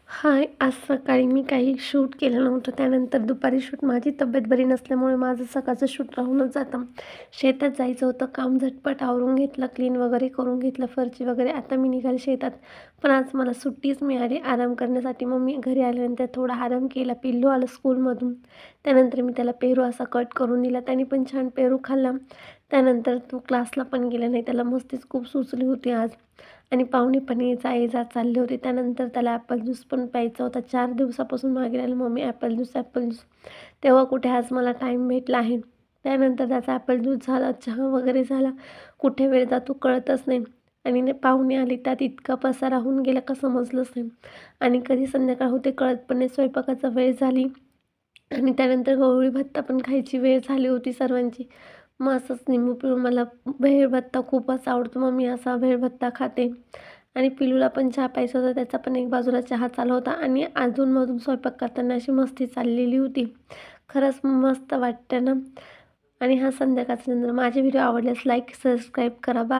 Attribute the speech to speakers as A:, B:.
A: हाय, आज सकाळी मी काही शूट केलं नव्हतं. त्यानंतर दुपारी शूट माझी तब्येत बरी नसल्यामुळे माझं सकाळचं शूट राहूनच जातं. शेतात जायचं होतं, काम झटपट आवरून घेतलं, क्लीन वगैरे करून घेतलं, फरशी वगैरे. आता मी निघाले शेतात. पण आज मला सुट्टीच मिळाली आराम करण्यासाठी. मग मी घरी आल्यानंतर थोडा आराम केला. पिल्लू आलं स्कूलमधून. त्यानंतर मी त्याला पेरू असा कट करून दिला. त्याने पण छान पेरू खाल्ला. त्यानंतर तो क्लासला पण गेला नाही. त्याला मस्तीच खूप सुचली होती आज. आणि पाहुणे पण ये-जा चालले होते. त्यानंतर त्याला ॲपल ज्यूस पण प्यायचा होता. 4 दिवसापासून मागे राहिला, "mummy Apple juice, Apple juice." तेव्हा कुठे आज मला टाईम भेटला आहे. त्यानंतर त्याचा ॲपल ज्यूस झाला, चहा वगैरे झाला. कुठे वेळ जातो कळतच नाही. आणि पाहुणे आले त्यात इतका पसारा होऊन गेला का समजलंच नाही. आणि कधी संध्याकाळ होते कळत पण नाही. स्वयंपाकाचा वेळ झाली. आणि त्यानंतर गवळी भत्ता पण खायची वेळ झाली होती सर्वांची. मग असंच लिंबू पिळून मला भेळ भत्ता खूपच आवडतो. मग मी असा भेळ भत्ता खाते. आणि पिलूला पण चहा प्यायचा होता. त्याचा पण एक बाजूला चहा चालू होता आणि अधूनमधून स्वयंपाक करताना अशी मस्ती चाललेली होती. खरंच मस्त वाटतं ना. आणि हा संध्याकाळचा नंतर माझे व्हिडिओ आवडल्यास लाईक, सबस्क्राईब करा. बाय.